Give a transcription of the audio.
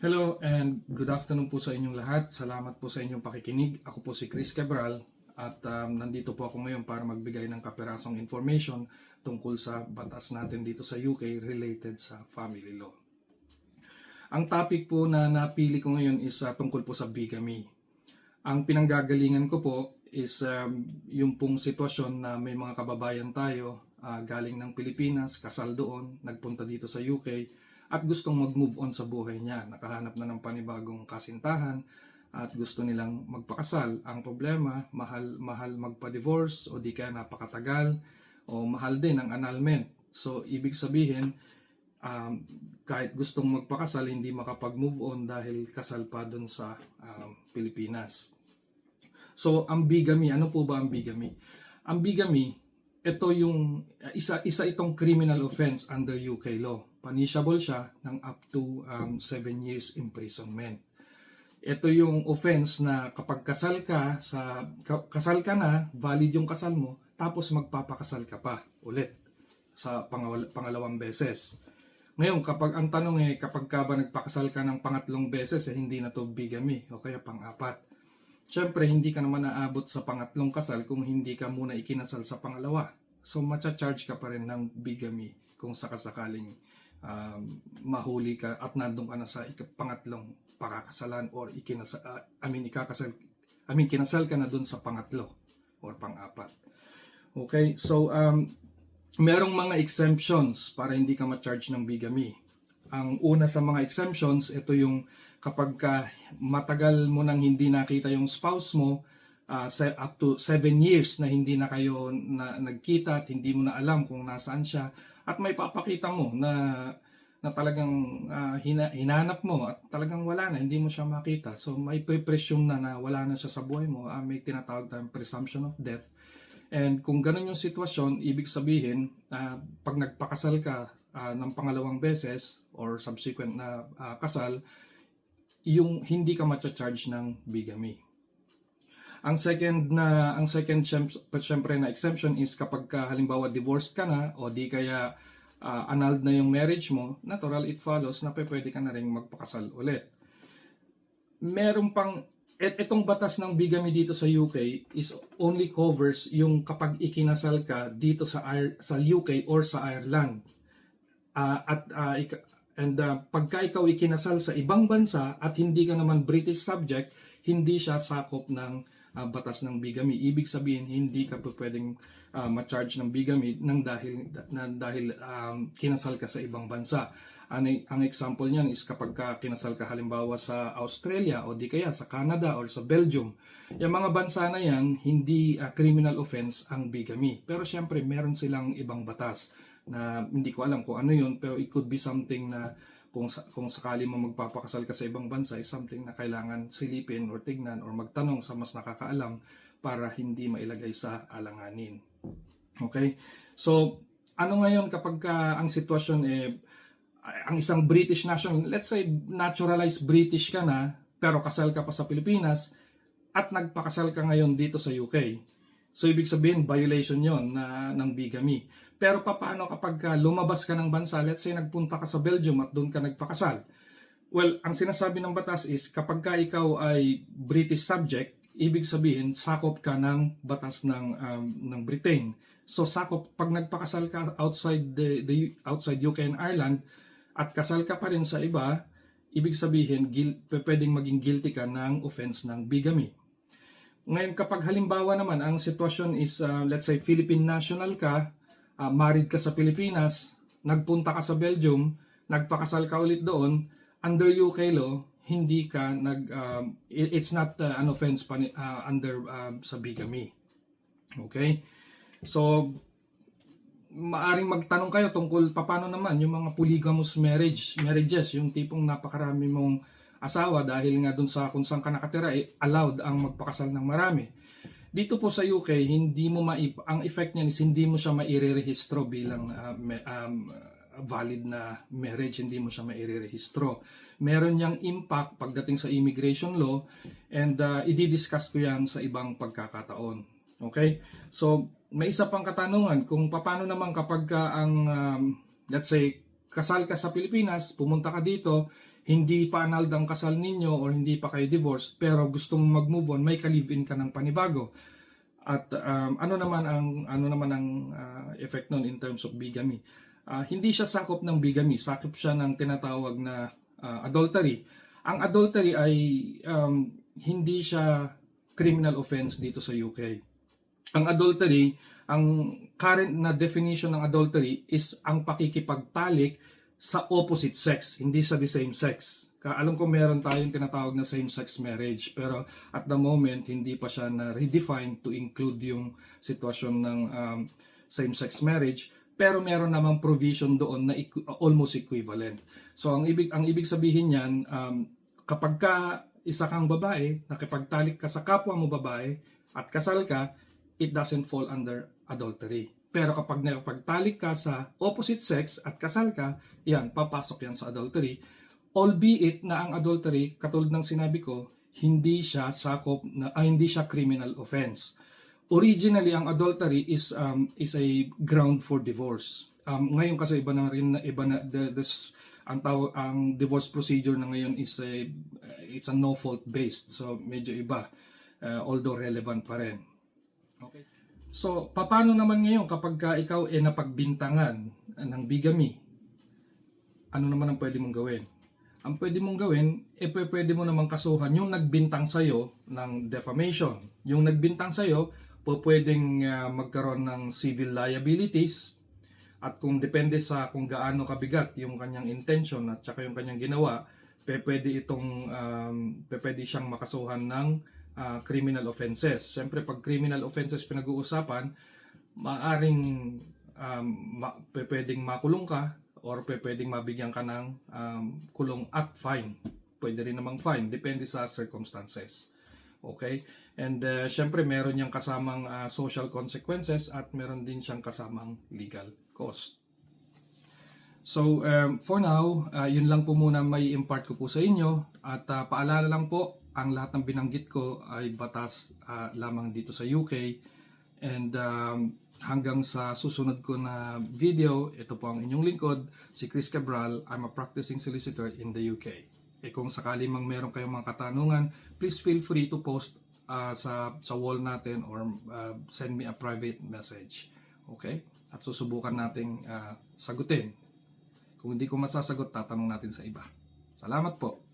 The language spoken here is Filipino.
Hello and good afternoon po sa inyong lahat. Salamat po sa inyong pakikinig. Ako po si Chris Cabral at nandito po ako ngayon para magbigay ng kaperasong information tungkol sa batas natin dito sa UK related sa family law. Ang topic po na napili ko ngayon is tungkol po sa bigamy. Ang pinanggagalingan ko po is yung pong sitwasyon na may mga kababayan tayo galing ng Pilipinas, kasal doon, nagpunta dito sa UK, at gustong mag-move on sa buhay niya. Nakahanap na ng panibagong kasintahan at gusto nilang magpakasal. Ang problema, mahal magpa-divorce o di kaya napakatagal o mahal din ang annulment. So, ibig sabihin, kahit gustong magpakasal, hindi makapag-move on dahil kasal pa dun sa Pilipinas. So, ang bigamy, ano po ba ang bigamy? Ang bigamy, ito yung isa itong criminal offense under UK law. Punishable siya ng up to 7 years imprisonment. Ito yung offense na kapag kasal ka na, valid yung kasal mo, tapos magpapakasal ka pa ulit sa pangalawang beses. Ngayon, kapag ang tanong kapag ka ba nagpakasal ka ng pangatlong beses, hindi na to bigamy o kaya pang-apat. Siyempre, hindi ka naman naabot sa pangatlong kasal kung hindi ka muna ikinasal sa pangalawa. So, matcha-charge ka pa rin ng bigamy kung sakasakaling mahuli ka at nandun ka na sa pangatlong pakakasalan or kinasal ka na dun sa pangatlo or pang-apat. Okay, so merong mga exemptions para hindi ka ma-charge ng bigamy. Ang una sa mga exemptions, ito yung kapag matagal mo nang hindi nakita yung spouse mo, up to 7 years na hindi na kayo nagkita at hindi mo na alam kung nasaan siya, at may papakita mo na talagang hinanap mo at talagang wala na, hindi mo siya makita. So may pre-presume na wala na siya sa buhay mo. May tinatawag tayong presumption of death. And kung ganun yung sitwasyon, ibig sabihin, pag nagpakasal ka ng pangalawang beses or subsequent na kasal, yung hindi ka matcha-charge ng bigamy. Ang second syempre na exemption is kapag halimbawa divorced ka na o di kaya annulled na yung marriage mo, natural it follows na pwede ka na rin magpakasal ulit. Meron pang itong batas ng bigamy dito sa UK is only covers yung kapag ikinasal ka dito sa UK or sa Ireland. Pagka ikaw ikinasal sa ibang bansa at hindi ka naman British subject, hindi siya sakop ng batas ng bigamy. Ibig sabihin, hindi ka pwedeng ma-charge ng bigamy dahil kinasal ka sa ibang bansa. Ang example niyan is kapag kinasal ka halimbawa sa Australia o di kaya sa Canada or sa Belgium. Yung mga bansa na yan, hindi criminal offense ang bigamy. Pero syempre, meron silang ibang batas na hindi ko alam kung ano yun, pero it could be something na kung sakali mo magpapakasal ka sa ibang bansa is something na kailangan silipin or tignan or magtanong sa mas nakakaalam para hindi mailagay sa alanganin. Okay? So, ano ngayon kapag ang sitwasyon ang isang British national, let's say naturalized British ka na, pero kasal ka pa sa Pilipinas at nagpakasal ka ngayon dito sa UK. So, ibig sabihin, violation yon ng bigamy. Pero paano kapag lumabas ka ng bansa, let's say nagpunta ka sa Belgium at doon ka nagpakasal? Well, ang sinasabi ng batas is kapag ikaw ay British subject, ibig sabihin sakop ka ng batas ng Britain. So sakop pag nagpakasal ka outside outside UK and Ireland at kasal ka pa rin sa iba, ibig sabihin pwedeng maging guilty ka ng offense ng bigamy. Ngayon kapag halimbawa naman ang sitwasyon is let's say Philippine national ka, married ka sa Pilipinas, nagpunta ka sa Belgium, nagpakasal ka ulit doon, under UK law, hindi ka it's not an offense under sa bigamy. Okay? So, maaring magtanong kayo tungkol paano naman yung mga polygamous marriages, yung tipong napakarami mong asawa dahil nga dun sa kung saan ka nakatira, allowed ang magpakasal ng marami. Dito po sa UK, ang effect niyan is hindi mo siya mairerehistro bilang valid na marriage, hindi mo siya mairerehistro. Meron niyang impact pagdating sa immigration law and i-discuss ko yan sa ibang pagkakataon. Okay? So, may isa pang katanungan kung paano naman kapag let's say, kasal ka sa Pilipinas, pumunta ka dito, hindi pa annulled ang kasal ninyo or hindi pa kayo divorced pero gusto mong mag-move on, may ka-live-in ka ng panibago. At ano naman ang effect nun in terms of bigamy? Hindi siya sakop ng bigamy, sakop siya ng tinatawag na adultery. Ang adultery ay hindi siya criminal offense dito sa UK. Ang adultery, ang current na definition ng adultery is ang pakikipagtalik sa opposite sex, hindi sa the same sex. Alam ko meron tayong tinatawag na same-sex marriage, pero at the moment hindi pa siya na redefine to include yung sitwasyon ng same-sex marriage, pero meron namang provision doon na almost equivalent. So ang ibig sabihin niyan, kapag ka isa kang babae, nakipagtalik ka sa kapwa mo babae at kasal ka, it doesn't fall under adultery. Pero kapag nakipagtalik ka sa opposite sex at kasal ka, yan, papasok yan sa adultery. Albeit na ang adultery, katulad ng sinabi ko, hindi siya hindi siya criminal offense. Originally, ang adultery is a ground for divorce. Ngayon kasi iba na ang divorce procedure na ngayon is it's a no fault based, so medyo iba, although relevant pa rin. Okay. So paano naman ngayon kapag ikaw napagbintangan ng bigamy? Ano naman ang pwede mong gawin? Ang pwede mong gawin, pwede mo namang kasuhan yung nagbintang sa'yo ng defamation. Yung nagbintang sa'yo, pwedeng magkaroon ng civil liabilities. At kung depende sa kung gaano kabigat yung kanyang intention at saka yung kanyang ginawa, pwede siyang makasuhan ng criminal offenses. Siyempre, pag criminal offenses pinag-uusapan, maaring pwedeng makulong ka or pwedeng mabigyan ka ng kulong at fine. Pwede rin namang fine, depende sa circumstances. Okay? And syempre meron niyang kasamang social consequences at meron din siyang kasamang legal cost. So for now, yun lang po muna may impart ko po sa inyo at paalala lang po, ang lahat ng binanggit ko ay batas lamang dito sa UK and hanggang sa susunod ko na video, ito po ang inyong lingkod, si Chris Cabral. I'm a practicing solicitor in the UK. Kung sakali mang meron kayong mga katanungan, please feel free to post sa wall natin or send me a private message. Okay? At susubukan nating sagutin. Kung hindi ko masasagot, tatanong natin sa iba. Salamat po.